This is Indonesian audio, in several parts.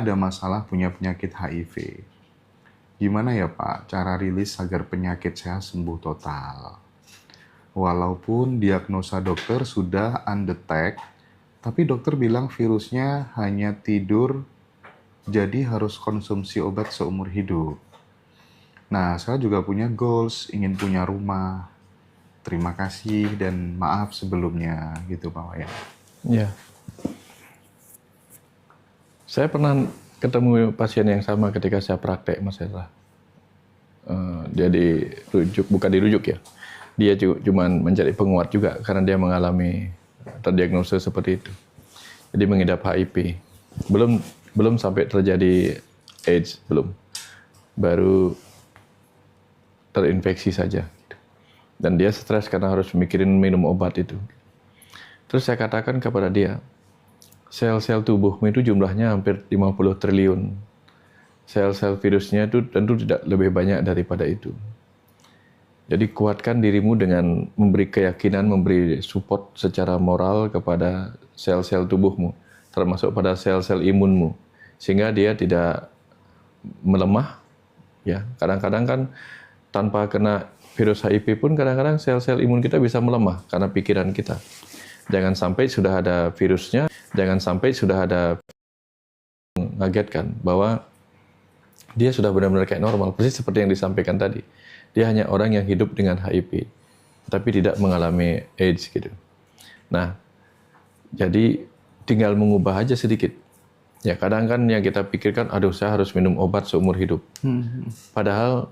ada masalah punya penyakit HIV. Gimana ya Pak cara rilis agar penyakit saya sembuh total? Walaupun diagnosa dokter sudah undetect, tapi dokter bilang virusnya hanya tidur, jadi harus konsumsi obat seumur hidup. Nah, saya juga punya goals, ingin punya rumah. Terima kasih dan maaf sebelumnya, gitu Pak Wayan. Ya. Saya pernah ketemu pasien yang sama ketika saya praktek, Mas Hendra. Dia dirujuk, bukan dirujuk ya. Dia cuma mencari penguat juga karena dia mengalami terdiagnosa seperti itu. Jadi mengidap HIV. Belum sampai terjadi AIDS, belum. Baru terinfeksi saja. Dan dia stres karena harus mikirin minum obat itu. Terus saya katakan kepada dia, sel-sel tubuhmu itu jumlahnya hampir 50 triliun. Sel-sel virusnya itu tentu tidak lebih banyak daripada itu. Jadi kuatkan dirimu dengan memberi keyakinan, memberi support secara moral kepada sel-sel tubuhmu, termasuk pada sel-sel imunmu, sehingga dia tidak melemah. Ya, kadang-kadang kan tanpa kena virus HIV pun kadang-kadang sel-sel imun kita bisa melemah karena pikiran kita. Jangan sampai sudah ada virusnya, jangan sampai sudah ada mengagetkan bahwa dia sudah benar-benar kayak normal, persis seperti yang disampaikan tadi. Dia hanya orang yang hidup dengan HIV, tapi tidak mengalami AIDS gitu. Nah, jadi tinggal mengubah aja sedikit. Ya kadang kan yang kita pikirkan, aduh saya harus minum obat seumur hidup. Padahal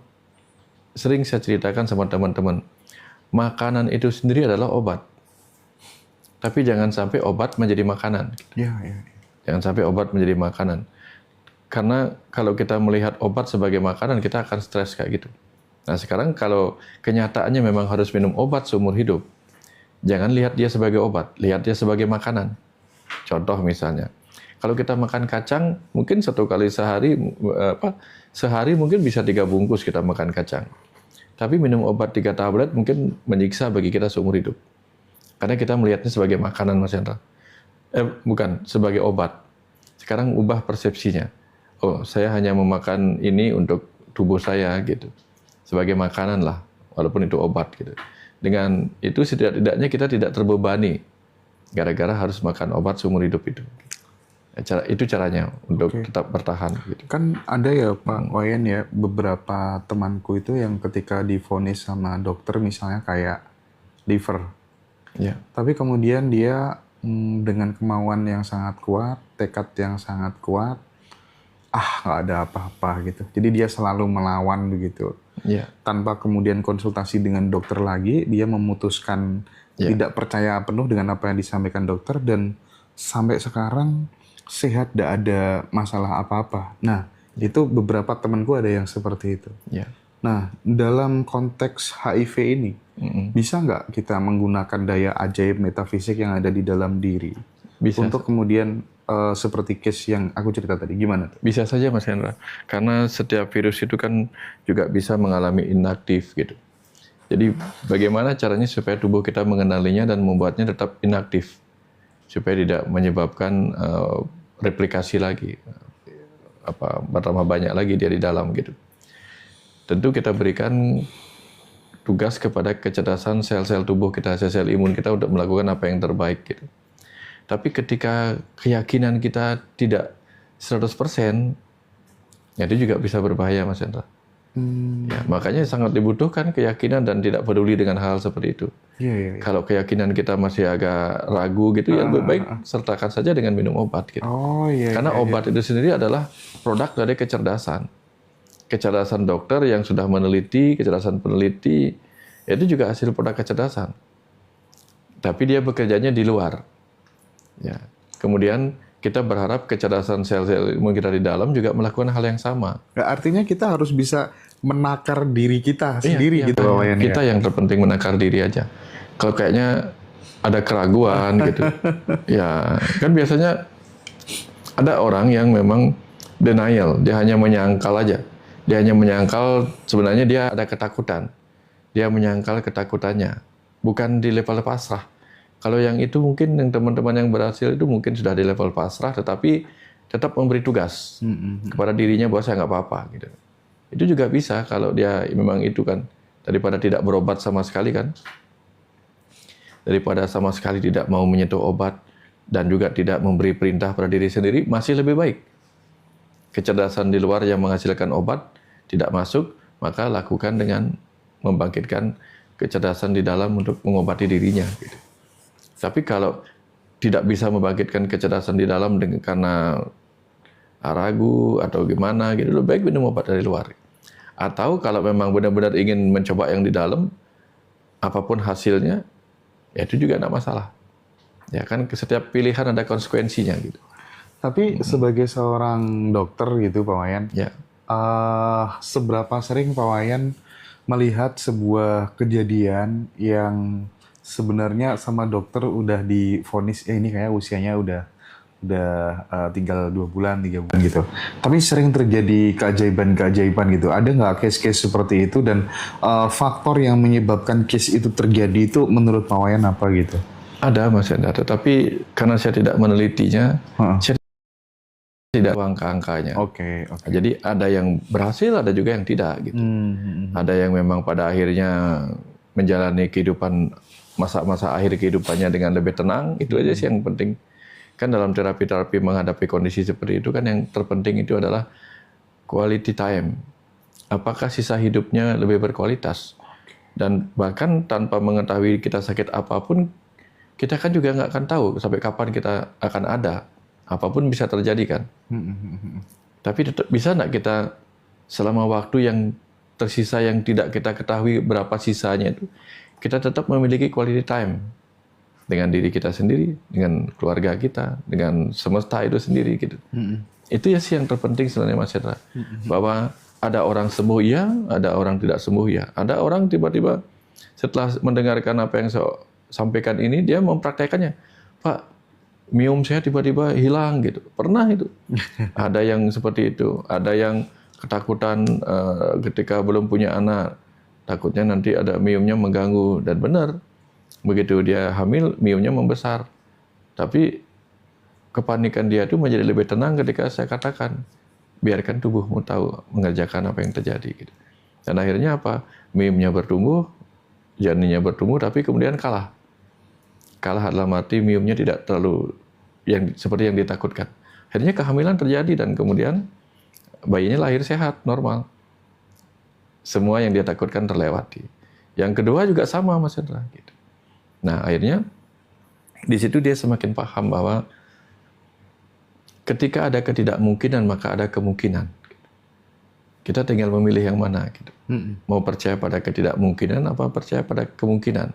sering saya ceritakan sama teman-teman, makanan itu sendiri adalah obat. Tapi jangan sampai obat menjadi makanan. Ya. Jangan sampai obat menjadi makanan. Karena kalau kita melihat obat sebagai makanan, kita akan stres kayak gitu. Nah sekarang kalau kenyataannya memang harus minum obat seumur hidup, jangan lihat dia sebagai obat, lihat dia sebagai makanan. Contoh misalnya, kalau kita makan kacang, mungkin satu kali sehari mungkin bisa 3 bungkus kita makan kacang. Tapi minum obat 3 tablet mungkin menyiksa bagi kita seumur hidup. Karena kita melihatnya sebagai makanan, Mas Hendra. Bukan, sebagai obat. Sekarang ubah persepsinya. Oh, saya hanya memakan ini untuk tubuh saya gitu. Sebagai makanan lah, walaupun itu obat gitu. Dengan itu setidak-tidaknya kita tidak terbebani gara-gara harus makan obat seumur hidup itu. Itu caranya untuk tetap bertahan. Gitu. Kan ada ya Pak Wayan ya, beberapa temanku itu yang ketika divonis sama dokter misalnya kayak liver. Ya. Tapi kemudian dia dengan kemauan yang sangat kuat, tekad yang sangat kuat, nggak ada apa-apa gitu. Jadi dia selalu melawan begitu. Ya. Tanpa kemudian konsultasi dengan dokter lagi, dia memutuskan tidak percaya penuh dengan apa yang disampaikan dokter dan sampai sekarang sehat, tidak ada masalah apa-apa. Nah, itu beberapa temanku ada yang seperti itu. Ya. Nah, dalam konteks HIV ini, bisa nggak kita menggunakan daya ajaib metafisik yang ada di dalam diri bisa. Untuk kemudian seperti case yang aku cerita tadi, gimana tuh? Bisa saja Mas Hendra, karena setiap virus itu kan juga bisa mengalami inaktif gitu. Jadi bagaimana caranya supaya tubuh kita mengenalinya dan membuatnya tetap inaktif, supaya tidak menyebabkan replikasi lagi, bertambah banyak lagi dia di dalam gitu. Tentu kita berikan tugas kepada kecerdasan sel-sel tubuh kita, sel-sel imun kita untuk melakukan apa yang terbaik gitu. Tapi ketika keyakinan kita tidak 100%, ya itu juga bisa berbahaya Mas Hendra. Ya, makanya sangat dibutuhkan keyakinan dan tidak peduli dengan hal seperti itu. Ya. Kalau keyakinan kita masih agak ragu gitu, ya lebih baik sertakan saja dengan minum obat gitu. Karena obat itu sendiri adalah produk dari kecerdasan. Kecerdasan dokter yang sudah meneliti, kecerdasan peneliti, itu juga hasil produk kecerdasan. Tapi dia bekerjanya di luar. Ya. Kemudian kita berharap kecerdasan sel-sel imun kita di dalam juga melakukan hal yang sama. Artinya kita harus bisa menakar diri kita sendiri gitu. Kita yang terpenting menakar diri aja. Kalau kayaknya ada keraguan gitu. Ya, kan biasanya ada orang yang memang denial, dia hanya menyangkal aja. Dia hanya menyangkal, sebenarnya dia ada ketakutan. Dia menyangkal ketakutannya, bukan di level pasrah. Kalau yang itu mungkin yang teman-teman yang berhasil itu mungkin sudah di level pasrah, tetapi tetap memberi tugas kepada dirinya bahwa saya nggak apa-apa gitu. Itu juga bisa kalau dia memang itu kan, daripada tidak berobat sama sekali kan, daripada sama sekali tidak mau menyentuh obat dan juga tidak memberi perintah pada diri sendiri, masih lebih baik. Kecerdasan di luar yang menghasilkan obat tidak masuk, maka lakukan dengan membangkitkan kecerdasan di dalam untuk mengobati dirinya gitu. Tapi kalau tidak bisa membangkitkan kecerdasan di dalam karena ragu atau gimana gitu, lebih baik minum obat dari luar. Atau kalau memang benar-benar ingin mencoba yang di dalam, apapun hasilnya, ya itu juga tidak masalah. Ya kan, setiap pilihan ada konsekuensinya gitu. Tapi sebagai seorang dokter gitu Pak Wayan, Ya. Seberapa sering Pak Wayan melihat sebuah kejadian yang sebenarnya sama dokter udah divonis, ini kayak usianya udah tinggal 2 bulan, 3 bulan gitu. Tapi sering terjadi keajaiban-keajaiban gitu. Ada nggak case-case seperti itu, dan faktor yang menyebabkan case itu terjadi itu menurut Pak Wayan apa gitu? Ada Mas Hendra, tetapi karena saya tidak menelitinya, saya tidak tahu angka-angkanya. Oke. Jadi ada yang berhasil, ada juga yang tidak gitu. Ada yang memang pada akhirnya menjalani kehidupan, masa-masa akhir kehidupannya dengan lebih tenang, itu aja sih yang penting. Kan dalam terapi-terapi menghadapi kondisi seperti itu kan yang terpenting itu adalah quality time. Apakah sisa hidupnya lebih berkualitas? Dan bahkan tanpa mengetahui kita sakit apapun, kita kan juga nggak akan tahu sampai kapan kita akan ada. Apapun bisa terjadi kan. Tapi tetap bisa nggak kita selama waktu yang tersisa yang tidak kita ketahui berapa sisanya itu, kita tetap memiliki quality time dengan diri kita sendiri, dengan keluarga kita, dengan semesta itu sendiri gitu. Itu ya sih yang terpenting sebenarnya Mas Hendra. Bahwa ada orang sembuh ya, ada orang tidak sembuh ya. Ada orang tiba-tiba setelah mendengarkan apa yang saya sampaikan ini, dia mempraktekannya. Pak, miom saya tiba-tiba hilang gitu. Pernah itu. Ada yang seperti itu. Ada yang ketakutan ketika belum punya anak. Takutnya nanti ada miomnya mengganggu. Dan benar. Begitu dia hamil, miomnya membesar. Tapi kepanikan dia itu menjadi lebih tenang ketika saya katakan, biarkan tubuhmu tahu mengerjakan apa yang terjadi. Gitu. Dan akhirnya apa? Miomnya bertumbuh, janinnya bertumbuh, tapi kemudian kalah. Kalah dalam arti miomnya tidak terlalu seperti yang ditakutkan. Akhirnya kehamilan terjadi dan kemudian bayinya lahir sehat, normal. Semua yang dia takutkan terlewati. Yang kedua juga sama Mas Hendra. Gitu. Nah akhirnya di situ dia semakin paham bahwa ketika ada ketidakmungkinan maka ada kemungkinan. Kita tinggal memilih yang mana. Gitu. Mau percaya pada ketidakmungkinan apa percaya pada kemungkinan.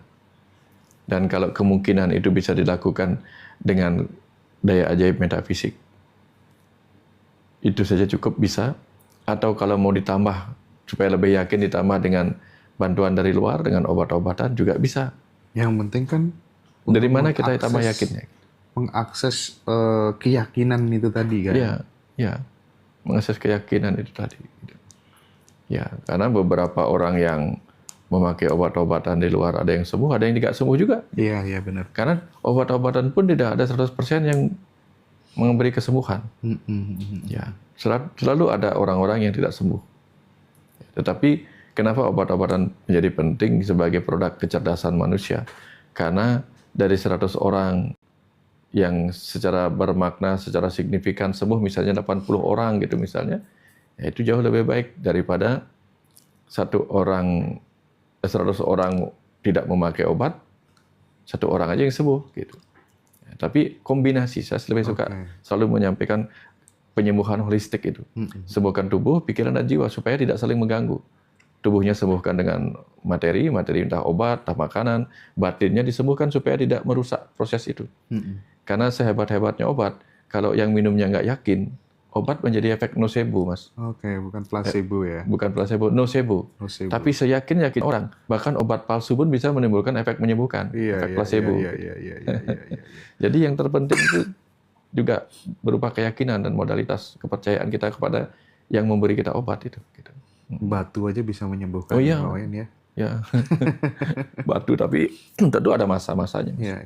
Dan kalau kemungkinan itu bisa dilakukan dengan daya ajaib metafisik, itu saja cukup bisa. Atau kalau mau ditambah, supaya lebih yakin ditambah dengan bantuan dari luar, dengan obat-obatan juga bisa. Yang penting kan dari mana kita tambah yakinnya? Mengakses keyakinan itu tadi kan? Iya, mengakses keyakinan itu tadi. Ya, karena beberapa orang yang memakai obat-obatan di luar ada yang sembuh, ada yang tidak sembuh juga. Iya benar. Karena obat-obatan pun tidak ada 100% yang memberi kesembuhan. Ya, selalu ada orang-orang yang tidak sembuh. Tetapi kenapa obat-obatan menjadi penting sebagai produk kecerdasan manusia? Karena dari 100 orang yang secara bermakna, secara signifikan sembuh, misalnya 80 orang gitu misalnya, ya itu jauh lebih baik daripada 100 orang tidak memakai obat, 1 orang aja yang sembuh gitu. Ya, tapi kombinasi, saya lebih suka selalu menyampaikan penyembuhan holistik itu. Sembuhkan tubuh, pikiran dan jiwa supaya tidak saling mengganggu. Tubuhnya sembuhkan dengan materi entah obat, entah makanan, batinnya disembuhkan supaya tidak merusak proses itu. Karena sehebat-hebatnya obat, kalau yang minumnya nggak yakin, obat menjadi efek nocebo, Mas. Bukan placebo ya? Bukan placebo, nocebo. Tapi seyakin-yakin orang. Bahkan obat palsu pun bisa menimbulkan efek menyembuhkan, efek placebo. Jadi yang terpenting itu juga berupa keyakinan dan modalitas kepercayaan kita kepada yang memberi kita obat itu. Gitu. Batu aja bisa menyembuhkan. Oh iya. Ya. Batu, tapi tentu ada masa-masanya. Iya.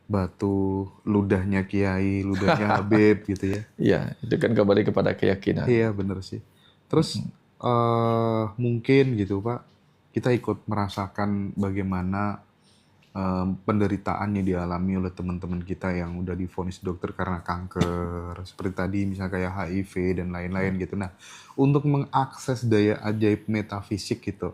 batu ludahnya kiai, ludahnya Habib gitu ya. Iya, itu kan kembali kepada keyakinan. Iya bener sih. Terus mungkin gitu Pak, kita ikut merasakan bagaimana penderitaan yang dialami oleh teman-teman kita yang udah divonis dokter karena kanker, seperti tadi misalnya kayak HIV dan lain-lain gitu. Nah, untuk mengakses daya ajaib metafisik gitu,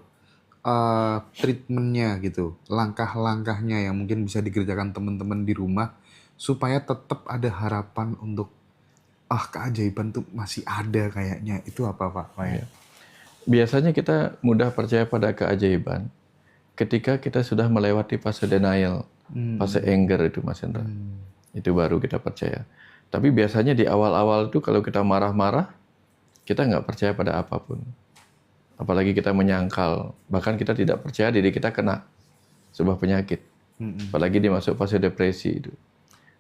treatmentnya gitu, langkah-langkahnya yang mungkin bisa dikerjakan teman-teman di rumah supaya tetap ada harapan untuk keajaiban tuh masih ada kayaknya. Itu apa Pak? Ya. Biasanya kita mudah percaya pada keajaiban ketika kita sudah melewati fase denial, fase anger itu Mas Hendra. Itu baru kita percaya. Tapi biasanya di awal-awal itu kalau kita marah-marah, kita nggak percaya pada apapun. Apalagi kita menyangkal, bahkan kita tidak percaya diri kita kena sebuah penyakit. Apalagi dimasuk fase depresi itu.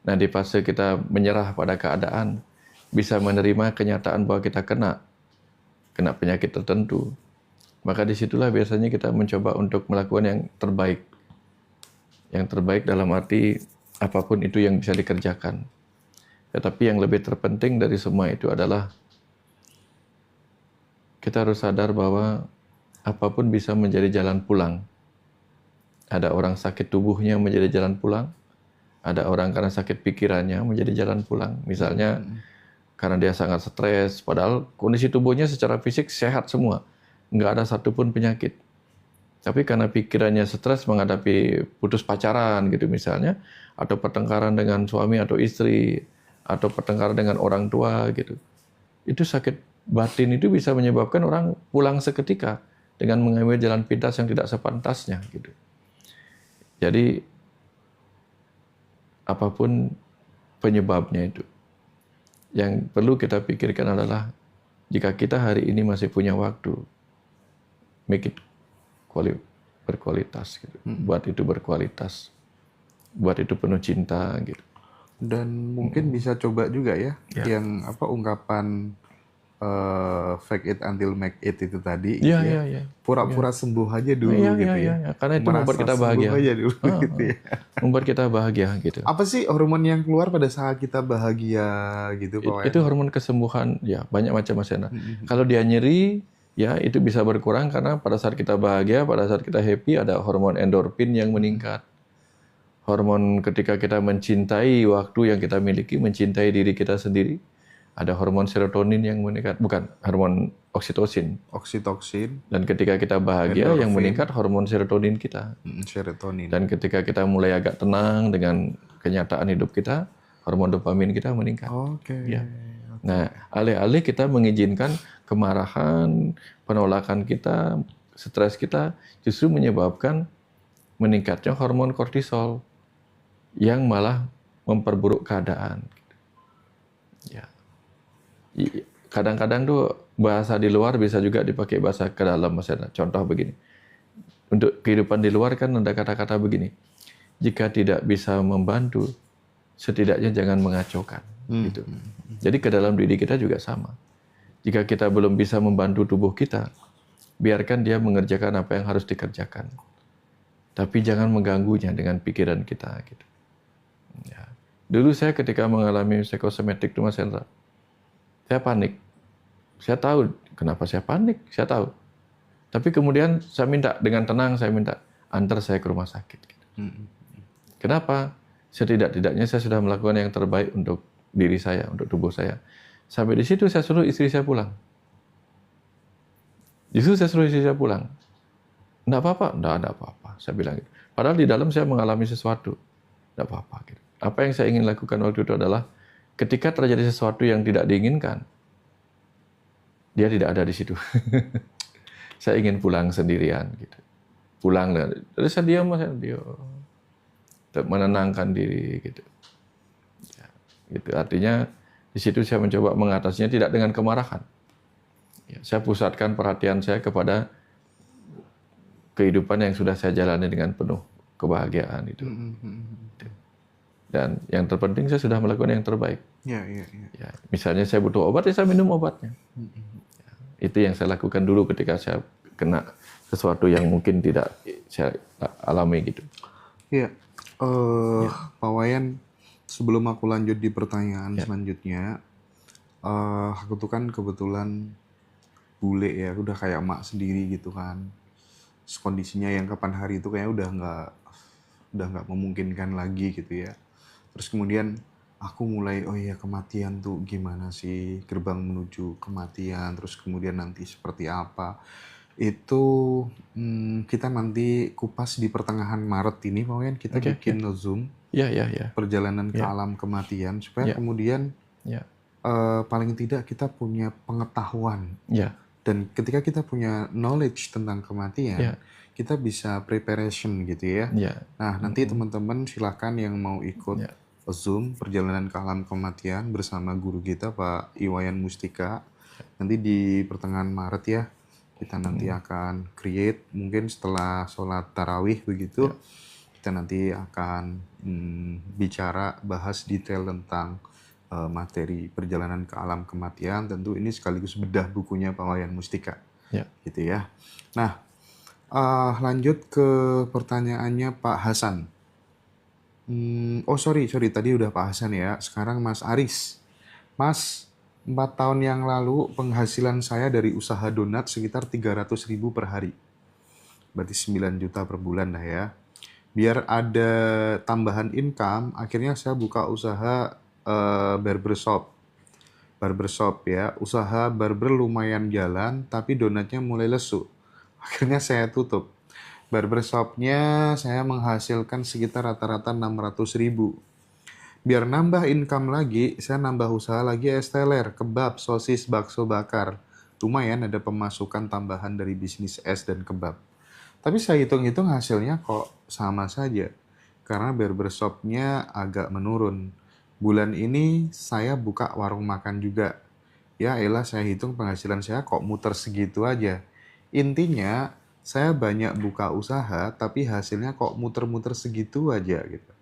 Nah di fase kita menyerah pada keadaan, bisa menerima kenyataan bahwa kita kena penyakit tertentu, maka disitulah biasanya kita mencoba untuk melakukan yang terbaik. Yang terbaik dalam arti apapun itu yang bisa dikerjakan. Tetapi yang lebih terpenting dari semua itu adalah kita harus sadar bahwa apapun bisa menjadi jalan pulang. Ada orang sakit tubuhnya menjadi jalan pulang, ada orang karena sakit pikirannya menjadi jalan pulang. Misalnya karena dia sangat stres, padahal kondisi tubuhnya secara fisik sehat semua. Nggak ada satupun penyakit. Tapi karena pikirannya stres menghadapi putus pacaran gitu misalnya, atau pertengkaran dengan suami atau istri, atau pertengkaran dengan orang tua gitu. Itu sakit batin itu bisa menyebabkan orang pulang seketika dengan mengambil jalan pintas yang tidak sepantasnya gitu. Jadi apapun penyebabnya itu, yang perlu kita pikirkan adalah jika kita hari ini masih punya waktu, make it berkualitas gitu. Buat itu berkualitas. Buat itu penuh cinta gitu. Dan mungkin bisa coba juga ya, yang ungkapan fake it until make it itu tadi. Iya. Pura-pura sembuh aja dulu gitu ya. Karena itu membuat kita bahagia. Aja dulu, gitu ya. Membuat kita bahagia gitu. Apa sih hormon yang keluar pada saat kita bahagia gitu Pak? Itu hormon kesembuhan, ya banyak macam Mas Ena. Kalau dia nyeri, ya itu bisa berkurang karena pada saat kita bahagia, pada saat kita happy ada hormon endorfin yang meningkat. Hormon ketika kita mencintai waktu yang kita miliki, mencintai diri kita sendiri, ada hormon serotonin yang meningkat, bukan hormon oksitosin. Oksitoksin. Dan ketika kita bahagia, endorfin. yang meningkat hormon serotonin kita. Serotonin. Dan ketika kita mulai agak tenang dengan kenyataan hidup kita, hormon dopamin kita meningkat. Oke. Ya. Nah, alih-alih kita mengizinkan kemarahan, penolakan kita, stres kita, justru menyebabkan meningkatnya hormon kortisol yang malah memperburuk keadaan. Ya. Kadang-kadang tuh bahasa di luar bisa juga dipakai bahasa ke dalam. Contoh begini. Untuk kehidupan di luar kan ada kata-kata begini. Jika tidak bisa membantu, setidaknya jangan mengacaukan. Gitu. Jadi ke dalam diri kita juga sama. Jika kita belum bisa membantu tubuh kita, biarkan dia mengerjakan apa yang harus dikerjakan. Tapi jangan mengganggunya dengan pikiran kita. Gitu. Ya. Dulu saya ketika mengalami psikosomatik itu Mas Hendra, saya panik. Saya tahu kenapa saya panik, saya tahu. Tapi kemudian saya minta dengan tenang, saya minta antar saya ke rumah sakit. Kenapa? Setidak-tidaknya saya sudah melakukan yang terbaik untuk diri saya, untuk tubuh saya. Sampai di situ saya suruh istri saya pulang. Justru saya suruh istri saya pulang. Enggak apa-apa, enggak apa-apa. Saya bilang gitu. Padahal di dalam saya mengalami sesuatu. Enggak apa-apa. Gitu. Apa yang saya ingin lakukan waktu itu adalah ketika terjadi sesuatu yang tidak diinginkan, dia tidak ada di situ. Saya ingin pulang sendirian, gitu. Pulang, terus saya diam, menenangkan diri, gitu. Ya, gitu. Artinya di situ saya mencoba mengatasinya tidak dengan kemarahan. Ya, saya pusatkan perhatian saya kepada kehidupan yang sudah saya jalani dengan penuh kebahagiaan itu. Dan yang terpenting saya sudah melakukan yang terbaik. Ya, misalnya saya butuh obat, ya saya minum obatnya. Ya, itu yang saya lakukan dulu ketika saya kena sesuatu yang mungkin tidak saya alami gitu. Iya. Eh, Pak Wayan, sebelum aku lanjut di pertanyaan Ya. selanjutnya, aku tuh kan kebetulan bule ya, udah kayak emak sendiri gitu kan. Terus kondisinya yang kapan hari itu kayaknya udah nggak memungkinkan lagi gitu ya. Terus kemudian aku mulai, oh iya kematian tuh gimana sih, gerbang menuju kematian, terus kemudian nanti seperti apa. Itu kita nanti kupas di pertengahan Maret ini, Pak Wayan, kita Oke, bikin Zoom ya, ya, ya, perjalanan ke ya, alam kematian supaya ya, kemudian ya, paling tidak kita punya pengetahuan, ya, dan ketika kita punya knowledge tentang kematian ya, kita bisa preparation gitu ya. ya, Nah, nanti teman-teman silahkan yang mau ikut ya, Zoom perjalanan ke alam kematian bersama guru kita Pak Iwayan Mustika nanti di pertengahan Maret ya. Kita nanti akan create mungkin setelah sholat tarawih begitu. Kita nanti akan bicara bahas detail tentang materi perjalanan ke alam kematian. Tentu ini sekaligus bedah bukunya Pak Wayan Mustika ya. gitu ya. Nah, lanjut ke pertanyaannya Pak Hasan. Oh sorry, tadi udah Pak Hasan ya. Sekarang Mas Aris. Mas, 4 tahun yang lalu penghasilan saya dari usaha donat sekitar 300.000 per hari. Berarti 9 juta per bulan lah ya. Biar ada tambahan income, akhirnya saya buka usaha barbershop. Barbershop ya, usaha barber lumayan jalan, tapi donatnya mulai lesu. Akhirnya saya tutup. Barbershopnya saya menghasilkan sekitar rata-rata 600.000. Biar nambah income lagi, saya nambah usaha lagi es teler, kebab, sosis, bakso bakar. Lumayan ada pemasukan tambahan dari bisnis es dan kebab. Tapi saya hitung-hitung hasilnya kok sama saja. Karena barbershopnya agak menurun. Bulan ini saya buka warung makan juga. Ya elah, saya hitung penghasilan saya kok muter segitu aja. Intinya, saya banyak buka usaha, tapi hasilnya kok muter-muter segitu aja gitu.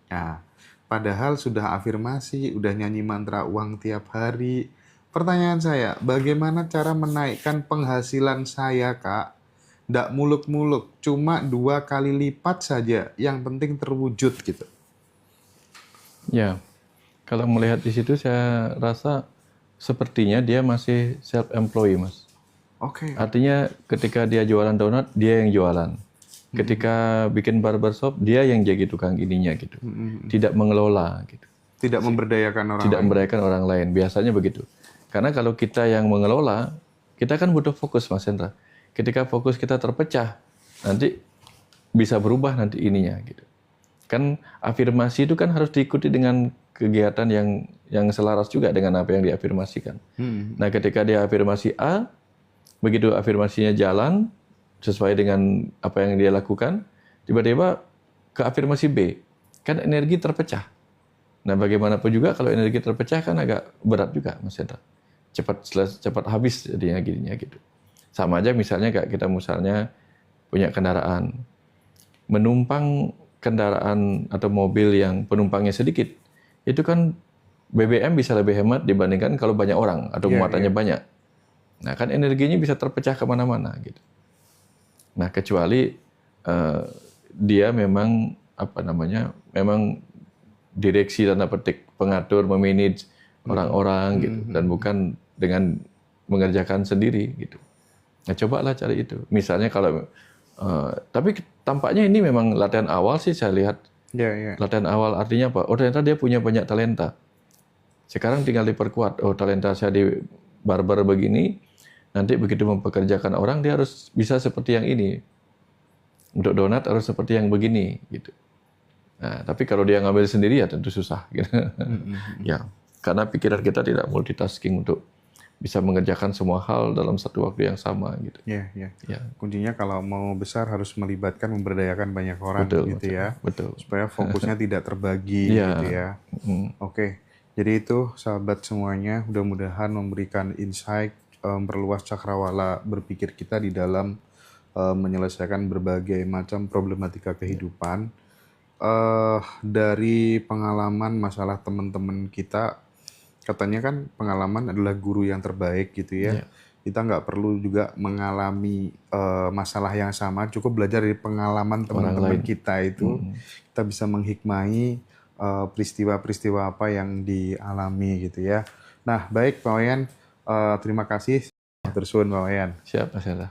Nah, padahal sudah afirmasi, udah nyanyi mantra uang tiap hari. Pertanyaan saya, bagaimana cara menaikkan penghasilan saya, Kak? Nggak muluk-muluk, cuma 2 kali lipat saja. Yang penting terwujud gitu. Ya, kalau melihat di situ saya rasa sepertinya dia masih self-employed, Mas. Oke. Artinya ketika dia jualan donat, dia yang jualan. Ketika bikin barbershop, dia yang jadi tukang ininya gitu. Tidak mengelola gitu. Tidak memberdayakan orang Tidak lain. memberikan orang lain. Biasanya begitu. Karena kalau kita yang mengelola, kita kan butuh fokus, Mas Hendra. Ketika fokus kita terpecah, nanti bisa berubah nanti ininya gitu. Kan afirmasi itu kan harus diikuti dengan kegiatan yang selaras juga dengan apa yang diafirmasikan. Nah, ketika dia afirmasi A, begitu afirmasinya jalan sesuai dengan apa yang dia lakukan, tiba-tiba ke afirmasi B, kan energi terpecah. Nah, bagaimanapun juga kalau energi terpecah kan agak berat juga, Mas Hendra. Cepat habis jadinya gininya gitu. Sama aja misalnya kayak kita misalnya punya kendaraan, menumpang kendaraan atau mobil yang penumpangnya sedikit, itu kan BBM bisa lebih hemat dibandingkan kalau banyak orang atau muatannya banyak. Nah, kan energinya bisa terpecah kemana-mana gitu. Nah, kecuali dia memang apa namanya, memang direksi tanda petik pengatur, memanage orang-orang gitu, dan bukan dengan mengerjakan sendiri gitu. Nah, cobalah cari itu. Misalnya kalau tapi tampaknya ini memang latihan awal sih saya lihat. Latihan awal artinya apa? Oh, ternyata dia punya banyak talenta. Sekarang tinggal diperkuat. Oh, talenta saya di barber begini, nanti begitu mempekerjakan orang dia harus bisa seperti yang ini. Untuk donat harus seperti yang begini gitu. Nah, tapi kalau dia ngambil sendiri ya tentu susah gitu. Ya, karena pikiran kita tidak multitasking untuk bisa mengerjakan semua hal dalam satu waktu yang sama gitu. Ya. Ya, Kuncinya kalau mau besar harus melibatkan, memberdayakan banyak orang betul, gitu ya. betul. Supaya fokusnya tidak terbagi Ya. gitu ya. Oke. Jadi itu sahabat semuanya, mudah-mudahan memberikan insight, memperluas cakrawala berpikir kita di dalam menyelesaikan berbagai macam problematika kehidupan. Dari pengalaman masalah teman-teman kita, katanya kan pengalaman adalah guru yang terbaik gitu ya. Kita nggak perlu juga mengalami masalah yang sama, cukup belajar dari pengalaman teman-teman lain. kita itu, kita bisa menghikmahi peristiwa-peristiwa apa yang dialami gitu ya. Nah, baik Pak Wayan, terima kasih. Terus Pak Wayan. Siap, Mas Hendra.